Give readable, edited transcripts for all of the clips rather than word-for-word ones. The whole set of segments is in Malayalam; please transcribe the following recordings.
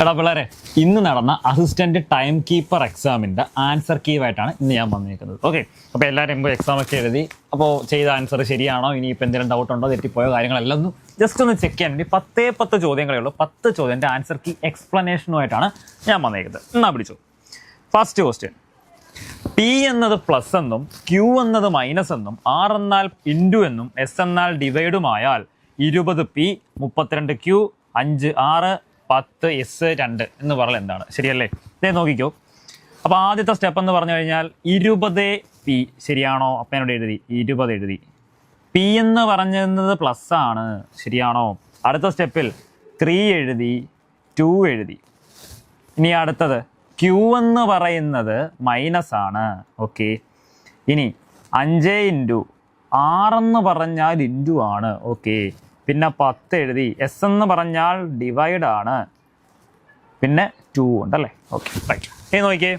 എടാ പിള്ളേരെ, ഇന്ന് നടന്ന അസിസ്റ്റന്റ് ടൈം കീപ്പർ എക്സാമിന്റെ ആൻസർ കീവായിട്ടാണ് ഇന്ന് ഞാൻ വന്നിരിക്കുന്നത്. ഓക്കെ, അപ്പോൾ എല്ലാവരും എക്സാം ഒക്കെ എഴുതി, അപ്പോൾ ചെയ്ത ആൻസർ ശരിയാണോ, ഇനിയിപ്പോൾ എന്തെങ്കിലും ഡൗട്ട് ഉണ്ടോ, തെറ്റിപ്പോയോ കാര്യങ്ങളെല്ലാം ഒന്ന് ജസ്റ്റ് ഒന്ന് ചെക്ക് ചെയ്യാൻ വേണ്ടി 10 ചോദ്യങ്ങളേ ഉള്ളൂ. 10 ചോദ്യൻ്റെ ആൻസർ കീ എക്സ്പ്ലനേഷനുമായിട്ടാണ് ഞാൻ വന്നിരിക്കുന്നത്. എന്നാ പിടിച്ചു. ഫസ്റ്റ് ക്വസ്റ്റ്യൻ, പി എന്നത് പ്ലസ് എന്നും ക്യൂ എന്നത് മൈനസ് എന്നും ആർ എന്നാൽ ഇൻറ്റു എന്നും എസ് എന്നാൽ ഡിവൈഡുമായാൽ 20p 32q 5r 10s 2 എന്ന് പറഞ്ഞാൽ എന്താണ്? ശരിയല്ലേ? ഇതേ നോക്കിക്കോ. അപ്പോൾ ആദ്യത്തെ സ്റ്റെപ്പ് എന്ന് പറഞ്ഞു കഴിഞ്ഞാൽ 20p ശരിയാണോ? അപ്പം എന്നോട് എഴുതി 20 എഴുതി. പി എന്ന് പറഞ്ഞത് പ്ലസ് ആണ്, ശരിയാണോ? അടുത്ത സ്റ്റെപ്പിൽ 3 എഴുതി, 2 എഴുതി. ഇനി അടുത്തത് ക്യൂ എന്ന് പറയുന്നത് മൈനസ് ആണ്. ഓക്കെ, ഇനി 5 ഇൻറ്റു ആറെന്ന് പറഞ്ഞാൽ ഇൻറ്റു ആണ്. ഓക്കെ, പിന്നെ 10 എഴുതി. എസ് എന്ന് പറഞ്ഞാൽ ഡിവൈഡ് ആണ്, പിന്നെ 2 ഉണ്ടല്ലേ? Okay, right. ഇനി നോക്കിയേ,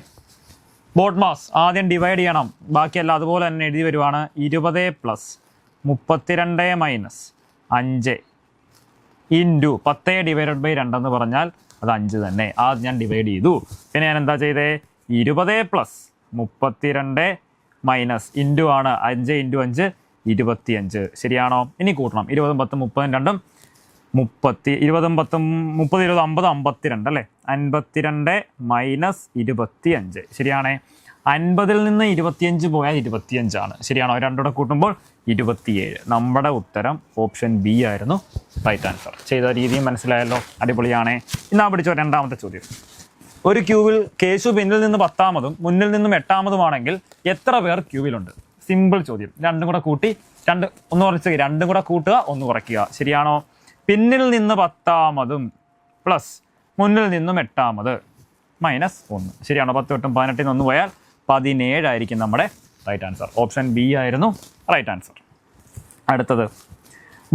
ബോട്ട് മാസ് ആദ്യം ഡിവൈഡ് ചെയ്യണം, ബാക്കിയെല്ലാം അതുപോലെ തന്നെ എഴുതി വരുവാണ്. 20 plus 32 minus 5 into 10 divided by 2 എന്ന് പറഞ്ഞാൽ അത് 5 തന്നെ. ആദ്യം ഞാൻ ഡിവൈഡ് ചെയ്തു. പിന്നെ ഞാൻ എന്താ ചെയ്തേ? 20 പ്ലസ് 32 മൈനസ് ഇൻറ്റു ആണ് 5 ഇൻറ്റു 5 25. ശരിയാണോ? ഇനി കൂട്ടണം. 20 10 30 30 20 10 30 20 50 52 അല്ലേ? 52 മൈനസ് 25. ശരിയാണേ? 50-ൽ നിന്ന് 25 പോയാൽ 25 ആണ്. ശരിയാണോ? രണ്ടുകൂടെ കൂട്ടുമ്പോൾ 27. നമ്മുടെ ഉത്തരം ഓപ്ഷൻ ബി ആയിരുന്നു റൈറ്റ് ആൻസർ. ചെയ്ത രീതിയും മനസ്സിലായല്ലോ? അടിപൊളിയാണേ. ഇന്നാ പിടിച്ചോ രണ്ടാമത്തെ ചോദ്യം. ഒരു ക്യൂവിൽ കേശു പിന്നിൽ നിന്ന് 10-മതും മുന്നിൽ നിന്നും 8-മതുമാണെങ്കിൽ എത്ര പേർ ക്യൂവിലുണ്ട്? സിമ്പിൾ ചോദ്യം. രണ്ടും കൂടെ കൂട്ടി ഒന്ന് കുറച്ച്, രണ്ടും കൂടെ കൂട്ടുക, ഒന്ന് കുറയ്ക്കുക. ശരിയാണോ? പിന്നിൽ നിന്ന് 10-മതും പ്ലസ് മുന്നിൽ നിന്നും 8-മത് മൈനസ് 1. ശരിയാണോ? 10 തൊട്ടും 18 1 പോയാൽ 17 ആയിരിക്കും നമ്മുടെ റൈറ്റ് ആൻസർ. ഓപ്ഷൻ ബി ആയിരുന്നു റൈറ്റ് ആൻസർ. അടുത്തത്,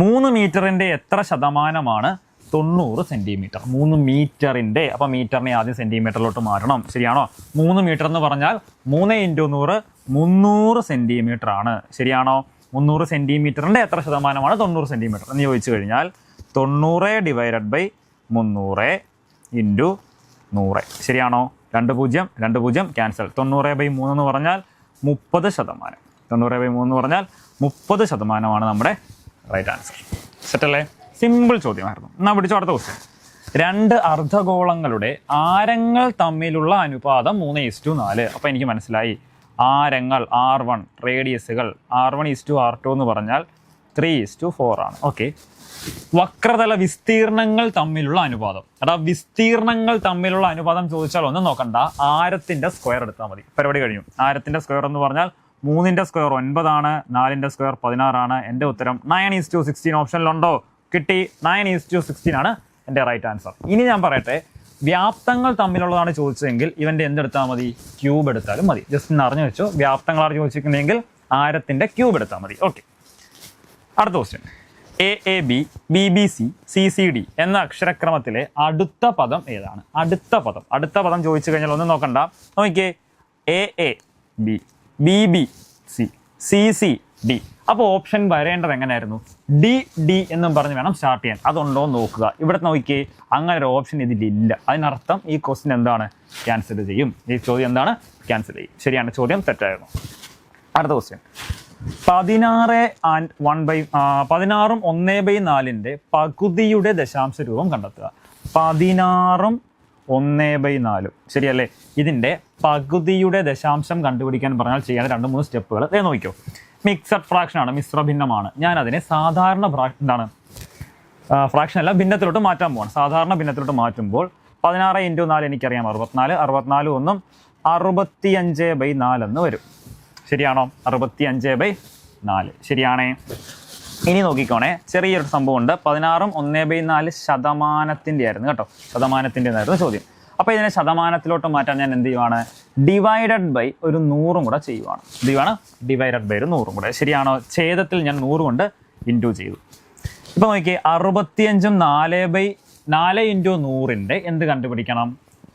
3 മീറ്ററിൻ്റെ എത്ര ശതമാനമാണ് 90 സെൻറ്റിമീറ്റർ? 3 മീറ്ററിൻ്റെ, അപ്പോൾ മീറ്ററിനെ ആദ്യം സെൻറ്റിമീറ്ററിലോട്ട് മാറ്റണം. ശരിയാണോ? 3 മീറ്റർ എന്ന് പറഞ്ഞാൽ 3 ഇൻറ്റു 100 300 സെൻറ്റിമീറ്റർ ആണ്. ശരിയാണോ? 300 സെൻറ്റിമീറ്ററിൻ്റെ എത്ര ശതമാനമാണ് 90 സെൻറ്റിമീറ്റർ എന്ന് ചോദിച്ചു കഴിഞ്ഞാൽ 90 ഡിവൈഡഡ് ബൈ 300 ഇൻറ്റു 100. ശരിയാണോ? 2 0 2 0 ക്യാൻസൽ. 90/3 എന്ന് പറഞ്ഞാൽ 30%. 90/3 എന്ന് പറഞ്ഞാൽ 30% നമ്മുടെ റൈറ്റ് ആൻസർ. സെറ്റല്ലേ? സിമ്പിൾ ചോദ്യമായിരുന്നു. എന്നാൽ പിടിച്ചോ അടുത്ത ക്വസ്റ്റ്യൻ. 2 അർദ്ധഗോളങ്ങളുടെ ആരങ്ങൾ തമ്മിലുള്ള അനുപാതം 3:4. അപ്പോൾ എനിക്ക് മനസ്സിലായി, ആരങ്ങൾ R1, റേഡിയസുകൾ R1:R2 എന്ന് പറഞ്ഞാൽ 3:4 ആണ്. ഓക്കെ, വക്രതല വിസ്തീർണങ്ങൾ തമ്മിലുള്ള അനുപാതം. അതാ വിസ്തീർണങ്ങൾ തമ്മിലുള്ള അനുപാതം ചോദിച്ചാൽ ഒന്നും നോക്കണ്ട, ആരത്തിൻ്റെ സ്ക്വയർ എടുത്താൽ മതി. പരിപാടി കഴിഞ്ഞു. ആരത്തിൻ്റെ സ്ക്വയർ എന്ന് പറഞ്ഞാൽ 3-ന്റെ സ്ക്വയർ 9 ആണ്, 4-ന്റെ സ്ക്വയർ 16 ആണ്. എൻ്റെ ഉത്തരം 9:16 ഓപ്ഷനിലുണ്ടോ? കിട്ടി. 9:16 ആണ് എൻ്റെ റൈറ്റ് ആൻസർ. ഇനി ഞാൻ പറയട്ടെ, വ്യാപ്തങ്ങൾ തമ്മിലുള്ളതാണ് ചോദിച്ചതെങ്കിൽ ഇവൻ്റെ എന്തെടുത്താൽ മതി? ക്യൂബ് എടുത്താലും മതി. ജസ്റ്റ് ഒന്ന് അറിഞ്ഞു വെച്ചോ, വ്യാപ്തങ്ങളാണ് ചോദിച്ചിരിക്കുന്നതെങ്കിൽ ആരത്തിൻ്റെ ക്യൂബ് എടുത്താൽ മതി. ഓക്കെ, അടുത്ത ക്വസ്റ്റ്യൻ. AAB BBC CCD എന്ന അക്ഷരക്രമത്തിലെ അടുത്ത പദം ഏതാണ്? അടുത്ത പദം ചോദിച്ചു കഴിഞ്ഞാൽ ഒന്നും നോക്കണ്ട, നോക്കിയേ, AAB BBC CCD. അപ്പോൾ ഓപ്ഷൻ വരേണ്ടത് എങ്ങനെയായിരുന്നു? D എന്നും പറഞ്ഞ് വേണം സ്റ്റാർട്ട് ചെയ്യാൻ. അതുണ്ടോ നോക്കുക. ഇവിടെ നോക്കിയേ, അങ്ങനെ ഒരു ഓപ്ഷൻ ഇതിലില്ല. അതിനർത്ഥം ഈ ക്വസ്റ്റ്യൻ എന്താണ്? ക്യാൻസൽ ചെയ്യും. ഈ ചോദ്യം എന്താണ്? ക്യാൻസൽ ചെയ്യും. ശരിയാണ്, ചോദ്യം തെറ്റായിരുന്നു. അടുത്ത ക്വസ്റ്റ്യൻ. 16 1/4 പകുതിയുടെ ദശാംശ രൂപം കണ്ടെത്തുക. 16 1/4 ശരിയല്ലേ? ഇതിൻ്റെ പകുതിയുടെ ദശാംശം കണ്ടുപിടിക്കാൻ പറഞ്ഞാൽ ചെയ്യേണ്ട 2-3 സ്റ്റെപ്പുകൾ നോക്കിക്കോ. മിക്സഡ് ഫ്രാക്ഷൻ ആണ്, മിശ്രഭിന്നമാണ്. ഞാൻ അതിനെ സാധാരണ ഫ്രാക്ഷൻ അല്ല, ഭിന്നത്തിലോട്ട് മാറ്റാൻ പോവാണ്. സാധാരണ ഭിന്നത്തിലോട്ട് മാറ്റുമ്പോൾ 16 ഇൻറ്റു 4 എനിക്കറിയാം 64. 64 1 65/4 എന്ന് വരും. ശരിയാണോ? 65/4 ശരിയാണേ. ഇനി നോക്കിക്കോണേ, ചെറിയൊരു സംഭവം ഉണ്ട്. 16 1/4 ശതമാനത്തിൻ്റെ ആയിരുന്നു കേട്ടോ, ശതമാനത്തിൻ്റെതായിരുന്നു ചോദ്യം. അപ്പോൾ ഇതിനെ ശതമാനത്തിലോട്ട് മാറ്റാൻ ഞാൻ എന്ത് ചെയ്യുവാണ്? ഡിവൈഡഡ് ബൈ ഒരു 100 കൂടെ ചെയ്യുവാണ്. ഡിവൈഡഡ് ബൈ ഒരു 100 കൂടെ. ശരിയാണോ? ഛേദത്തിൽ ഞാൻ 100 കൊണ്ട് ഇൻറ്റു ചെയ്തു. ഇപ്പോൾ നോക്കിയേ, 65 4 ഇൻറ്റു 100ൻ്റെ എന്ത് കണ്ടുപിടിക്കണം?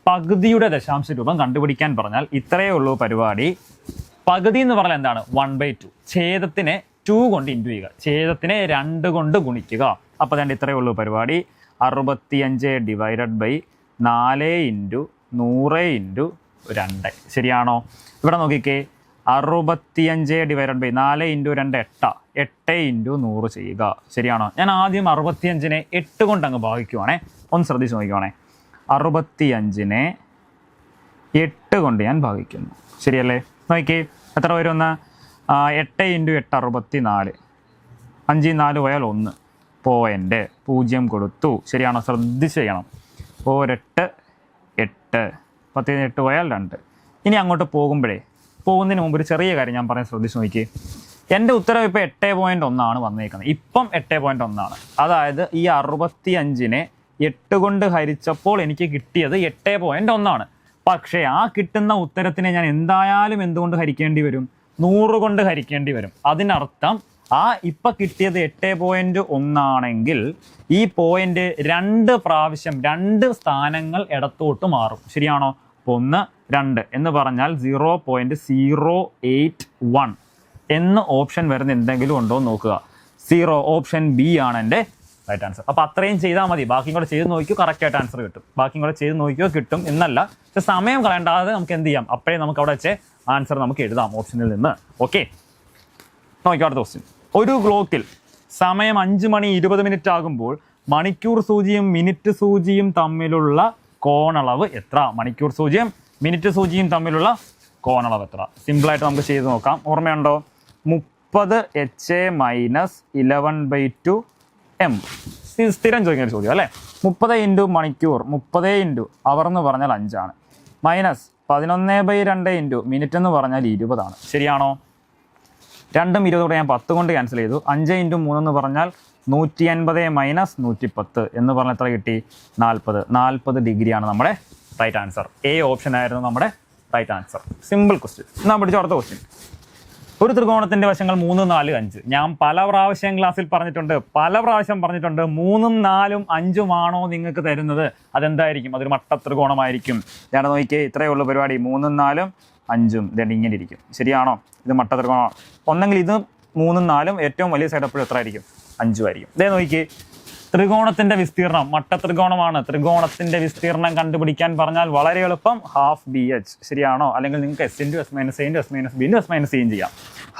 പകുതിയുടെ ദശാംശ രൂപം കണ്ടുപിടിക്കാൻ പറഞ്ഞാൽ ഇത്രയേ ഉള്ളൂ പരിപാടി. പകുതി എന്ന് പറഞ്ഞാൽ എന്താണ്? 1/2. ഛേദത്തിനെ 2 കൊണ്ട് ഇൻറ്റു ചെയ്യുക, ഛേദത്തിനെ 2 കൊണ്ട് ഗുണിക്കുക. അപ്പോൾ തന്നെ ഇത്രയേ ഉള്ളൂ പരിപാടി. 65 ഡിവൈഡഡ് ബൈ 4 ഇൻറ്റു 100 ഇൻറ്റു 2. ശരിയാണോ? ഇവിടെ നോക്കിക്കേ, 65 ഡിവൈഡഡ് ബൈ 4 ഇൻറ്റു 2 8, 8 ഇൻറ്റു 100 ചെയ്യുക. ശരിയാണോ? ഞാൻ ആദ്യം 65നെ 8 കൊണ്ട് അങ്ങ് ഭാഗിക്കുവാണേ. ഒന്ന് ശ്രദ്ധിച്ച് നോക്കിക്കുവാണേ. 65നെ 8 കൊണ്ട് ഞാൻ ഭാഗിക്കുന്നു. ശരിയല്ലേ? നോക്കിക്കേ, എത്ര വരും? 8 ഇൻറ്റു 8 64. 5 4 പോയാൽ 1. 0 കൊടുത്തു. ശരിയാണോ? ശ്രദ്ധിച്ച് ചെയ്യണം. 8 8 10 8 പോയാൽ 2. ഇനി അങ്ങോട്ട് പോകുന്നതിന് മുമ്പ് ഒരു ചെറിയ കാര്യം ഞാൻ പറയാൻ ശ്രദ്ധിച്ച് നോക്കി. എൻ്റെ ഉത്തരം ഇപ്പോൾ 8.1 വന്നേക്കുന്നത്. ഇപ്പം 8.1. അതായത് ഈ 65നെ 8 കൊണ്ട് ഹരിച്ചപ്പോൾ എനിക്ക് കിട്ടിയത് 8.1. പക്ഷേ ആ കിട്ടുന്ന ഉത്തരത്തിനെ ഞാൻ എന്തായാലും എന്തുകൊണ്ട് ഹരിക്കേണ്ടി വരും? 100 കൊണ്ട് ഹരിക്കേണ്ടി വരും. അതിനർത്ഥം ഇപ്പം കിട്ടിയത് 8.1 ആണെങ്കിൽ ഈ പോയിന്റ് 2 പ്രാവശ്യം 2 സ്ഥാനങ്ങൾ ഇടത്തോട്ട് മാറും. ശരിയാണോ? 1 2 എന്ന് പറഞ്ഞാൽ 0.081 എന്ന് ഓപ്ഷൻ വരുന്ന എന്തെങ്കിലും ഉണ്ടോ എന്ന് നോക്കുക. 0. ഓപ്ഷൻ ബി ആണ് എൻ്റെ റൈറ്റ് ആൻസർ. അപ്പോൾ അത്രയും ചെയ്താൽ മതി. ബാക്കിയും കൂടെ ചെയ്ത് നോക്കിയോ, കറക്റ്റായിട്ട് ആൻസർ കിട്ടും. ബാക്കിയും കൂടെ ചെയ്ത് നോക്കിയോ കിട്ടും എന്നല്ല, പക്ഷെ സമയം കളയേണ്ടാതെ നമുക്ക് എന്ത് ചെയ്യാം, അപ്പോഴേ നമുക്ക് അവിടെ വെച്ച് ആൻസർ നമുക്ക് എഴുതാം ഓപ്ഷനിൽ നിന്ന്. ഓക്കെ, നോക്കിയോ അടുത്ത ക്വസ്റ്റ്യൻ. ഒരു ക്ലോക്കിൽ സമയം 5 മണി 20 മിനിറ്റ് ആകുമ്പോൾ മണിക്കൂർ സൂചിയും മിനിറ്റ് സൂചിയും തമ്മിലുള്ള കോണളവ് എത്ര? മണിക്കൂർ സൂചിയും മിനിറ്റ് സൂചിയും തമ്മിലുള്ള കോണളവ് എത്ര? സിമ്പിളായിട്ട് നമുക്ക് ചെയ്ത് നോക്കാം. ഓർമ്മയുണ്ടോ? 30 HA മൈനസ് 11/2 M. സ്ഥിരം ചോദിക്കുന്ന ഒരു ചോദ്യം അല്ലേ? 30 ഇൻറ്റു മണിക്കൂർ, 30 ഇൻറ്റു അവർ എന്ന് പറഞ്ഞാൽ 5 ആണ്, മൈനസ് 11/2 ഇൻറ്റു മിനിറ്റ് എന്ന് പറഞ്ഞാൽ 20 ആണ്. ശരിയാണോ? 2ഉം 20 കൂടെ ഞാൻ 10 കൊണ്ട് ക്യാൻസൽ ചെയ്തു. 5 ഇൻറ്റു 3 എന്ന് പറഞ്ഞാൽ 180 മൈനസ് 110 എന്ന് പറഞ്ഞാൽ എത്ര കിട്ടി? 40. 40 ഡിഗ്രിയാണ് നമ്മുടെ റൈറ്റ് ആൻസർ. എ ഓപ്ഷൻ ആയിരുന്നു നമ്മുടെ റൈറ്റ് ആൻസർ. Simple question. എന്നാൽ പിടിച്ച അടുത്ത ക്വസ്റ്റ്യൻ. ഒരു ത്രികോണത്തിന്റെ വശങ്ങൾ 3 4 5. ഞാൻ പല പ്രാവശ്യം ക്ലാസ്സിൽ പറഞ്ഞിട്ടുണ്ട്, 3ഉം 4ഉം 5ഉം ആണോ നിങ്ങൾക്ക് തരുന്നത്? അതെന്തായിരിക്കും? അതൊരു മട്ട ത്രികോണമായിരിക്കും. ഞാൻ നോക്കിയേ, ഇത്രയേ ഉള്ളൂ പരിപാടി. 3ഉം 4ഉം 5ഉം ഇതെല്ലാം ഇങ്ങനെ ഇരിക്കും. ശരിയാണോ? ഇത് മട്ട ത്രികോണം. ഒന്നെങ്കിൽ ഇത് 3ഉം 4ഉം, ഏറ്റവും വലിയ സൈഡ് എപ്പോഴും എത്ര ആയിരിക്കും? 5 ആയിരിക്കും. ഇതേ നോക്കിയേ, ത്രികോണത്തിന്റെ വിസ്തീർണം മട്ട ത്രികോണമാണ്. ത്രികോണത്തിന്റെ വിസ്തീർണം കണ്ടുപിടിക്കാൻ പറഞ്ഞാൽ വളരെ എളുപ്പം, ഹാഫ് BH. ശരിയാണോ? അല്ലെങ്കിൽ നിങ്ങൾക്ക് S into S minus A into S minus B into S minus Cയും ചെയ്യാം.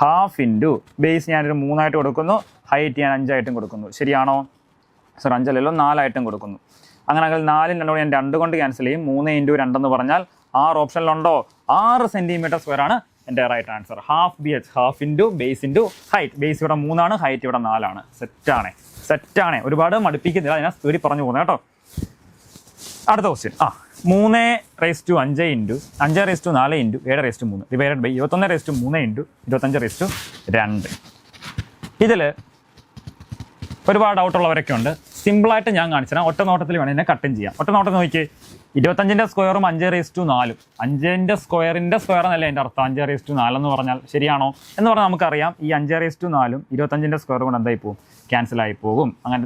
ഹാഫ് ഇൻറ്റു ബേസ് ഞാനൊരു 3 ആയിട്ട് കൊടുക്കുന്നു, ഹൈറ്റ് ഞാൻ 5 ആയിട്ടും കൊടുക്കുന്നു. ശരിയാണോ? 5 അല്ലല്ലോ, 4 ആയിട്ടും കൊടുക്കുന്നു. അങ്ങനെയാണെങ്കിൽ 4ൽ 2 ഞാൻ 2 കൊണ്ട് ക്യാൻസൽ ചെയ്യും. 3 ഇൻറ്റു 2 എന്ന് പറഞ്ഞാൽ 6 ഓപ്ഷനിലുണ്ടോ? 6 സെൻറ്റിമീറ്റർ സ്ക്വയർ ആണ് എൻ്റെ right answer. Half BH, half into base into height. Base ഇവിടെ 3 ആണ്, ഹൈറ്റ് ഇവിടെ 4 ആണ്. സെറ്റാണ്. ഒരുപാട് മടുപ്പിക്കുന്നില്ല, ഞാൻ സ്പീഡിൽ പറഞ്ഞു പോകുന്നത് കേട്ടോ. അടുത്ത question. 3⁵5 into 5⁴4 into 7⁵3 divided by 21⁵3 into 25⁵2. ഇതിൽ ഒരുപാട് ഡൗട്ടുള്ളവരൊക്കെ ഉണ്ട്. സിമ്പിളായിട്ട് ഞാൻ കാണിച്ചാൽ ഒറ്റ നോട്ടത്തിൽ വേണം എന്നെ കട്ടും ചെയ്യാം. ഒറ്റ നോട്ടം നോക്കിയേ, 25ന്റെ സ്ക്വയറും 5⁴4. 5ന്റെ സ്ക്വയറിൻ്റെ സ്ക്വയർ എന്നല്ല എൻ്റെ അർത്ഥം, 5⁴4 എന്ന് പറഞ്ഞാൽ. ശരിയാണോ? എന്ന് പറഞ്ഞാൽ നമുക്കറിയാം ഈ 5⁴4ഉം 25ന്റെ സ്ക്വയർ കൊണ്ട് എന്തായി പോകും? ക്യാൻസൽ ആയി പോകും. അങ്ങനെ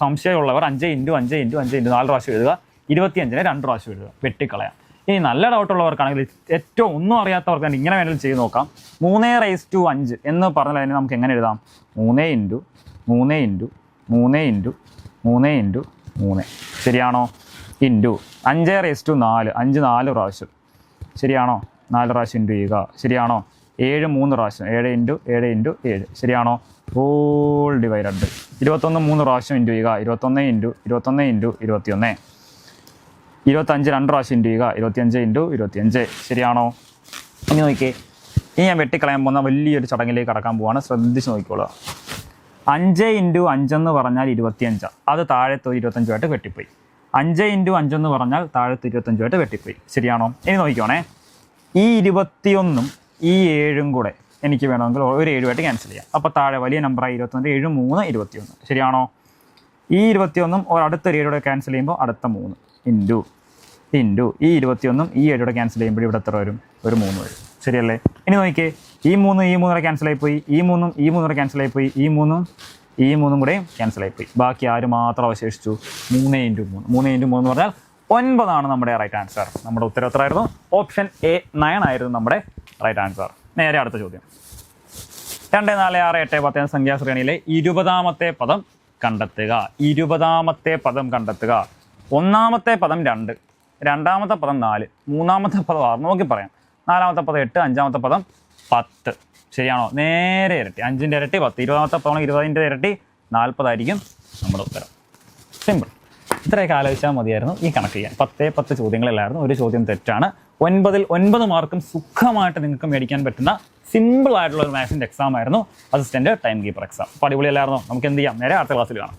സംശയമുള്ളവർ 5 ഇൻറ്റു 5 ഇൻറ്റു 5 ഇൻറ്റു 4 പ്രാവശ്യം എഴുതുക, 25നെ 2 പ്രാവശ്യം എഴുതുക, വെട്ടിക്കളയാം. ഇനി നല്ല ഡൗട്ടുള്ളവർക്കാണെങ്കിൽ, ഏറ്റവും ഒന്നും അറിയാത്തവർക്കാണെങ്കിൽ ഇങ്ങനെ വേണമെങ്കിലും ചെയ്ത് നോക്കാം. 3⁵5 എന്ന് പറഞ്ഞാൽ അതിനെ നമുക്ക് എങ്ങനെ എഴുതാം? 3 ഇൻറ്റു 3 ഇൻറ്റു 3 ഇൻറ്റു 3 ഇൻറ്റു 3. ശരിയാണോ? ഇൻറ്റു 5⁴4, 5 4 പ്രാവശ്യം. ശരിയാണോ? 4 പ്രാവശ്യം ഇൻറ്റു ചെയ്യുക. ശരിയാണോ? 7 3 പ്രാവശ്യം, 7 ഇൻറ്റു 7 ഇൻറ്റു 7. ശരിയാണോ? Whole divided. 21 3 പ്രാവശ്യം ഇൻറ്റു ചെയ്യുക. 21 ഇൻറ്റു 21 ഇൻറ്റു 21. 25 2 പ്രാവശ്യം ഇൻറ്റു ചെയ്യുക. 25 ഇൻറ്റു 25. ശരിയാണോ? ഇനി നോക്കിയേ, ഇനി ഞാൻ വെട്ടിക്കളയാൻ പോകുന്ന വലിയൊരു ചടങ്ങിലേക്ക് കടക്കാൻ പോവാണ്. ശ്രദ്ധിച്ച് നോക്കിക്കോളുക. 5 ഇൻറ്റു 5 എന്ന് പറഞ്ഞാൽ 25. അത് താഴത്തെ 25ആയിട്ട് വെട്ടിപ്പോയി. 5 ഇൻറ്റു 5 എന്ന് പറഞ്ഞാൽ താഴത്തെ 25ആയിട്ട് വെട്ടിപ്പോയി. ശരിയാണോ? ഇനി നോക്കിക്കോണേ, ഈ 21ഉം ഈ 7ഉം കൂടെ എനിക്ക് വേണമെങ്കിൽ ഒരു 7ആയിട്ട് ക്യാൻസൽ ചെയ്യാം. അപ്പോൾ താഴെ വലിയ നമ്പറായി 21, 7 3 21. ശരിയാണോ? ഈ 21ഉം അടുത്തൊരു 7 ക്യാൻസൽ ചെയ്യുമ്പോൾ അടുത്ത 3 ഇൻറ്റു ഈ 21ഉം ഈ 7 ക്യാൻസൽ ചെയ്യുമ്പോൾ ഇവിടെ എത്ര വരും? ഒരു 3 വരും. ശരിയല്ലേ? ഇനി നോക്കിയേ, ഈ 3 ക്യാൻസൽ ആയിപ്പോയി, ഈ 3 ക്യാൻസൽ ആയിപ്പോയി, ഈ 3 കൂടെയും ക്യാൻസൽ ആയിപ്പോയി. ബാക്കി ആര് മാത്രം അവശേഷിച്ചു? 3 ഇൻറ്റു 3 എന്ന് പറഞ്ഞാൽ 9 ആണ് നമ്മുടെ റൈറ്റ് ആൻസർ. നമ്മുടെ ഉത്തരം എത്രയായിരുന്നു? ഓപ്ഷൻ A 9 ആയിരുന്നു നമ്മുടെ റൈറ്റ് ആൻസർ. നേരെ അടുത്ത ചോദ്യം. 2 4 6 8 10 സംഖ്യാശ്രേണിയിലെ 20ാമത്തെ പദം കണ്ടെത്തുക. 20ാമത്തെ പദം കണ്ടെത്തുക. ഒന്നാമത്തെ പദം 2, രണ്ടാമത്തെ പദം 4, മൂന്നാമത്തെ പദം 6, നോക്കി പറയാം. നാലാമത്തെ പദം 8, അഞ്ചാമത്തെ പദം 10. ശരിയാണോ? നേരെ ഇരട്ടി. 5ൻ്റെ ഇരട്ടി 10, 20ാമത്തെ പദം 20ൻ്റെ ഇരട്ടി 40 ആയിരിക്കും നമ്മുടെ ഉത്തരം. സിമ്പിൾ. ഇത്രയൊക്കെ ആലോചിച്ചാൽ മതിയായിരുന്നു ഈ കണക്ക് ചെയ്യാൻ. 10 ചോദ്യങ്ങളിലായിരുന്നു, ഒരു ചോദ്യം തെറ്റാണ്. 9ൽ 9 മാർക്കും സുഖമായിട്ട് നിങ്ങൾക്ക് മേടിക്കാൻ പറ്റുന്ന സിമ്പിൾ ആയിട്ടുള്ള ഒരു മാത്സിൻ്റെ എക്സാം ആയിരുന്നു അസിസ്റ്റന്റ് ടൈം കീപ്പർ എക്സാം. അപ്പോൾ അടിപൊളിയല്ലായിരുന്നോ? നമുക്ക് എന്ത് ചെയ്യാം, നേരെ അടുത്ത ക്ലാസ്സിൽ കാണാം.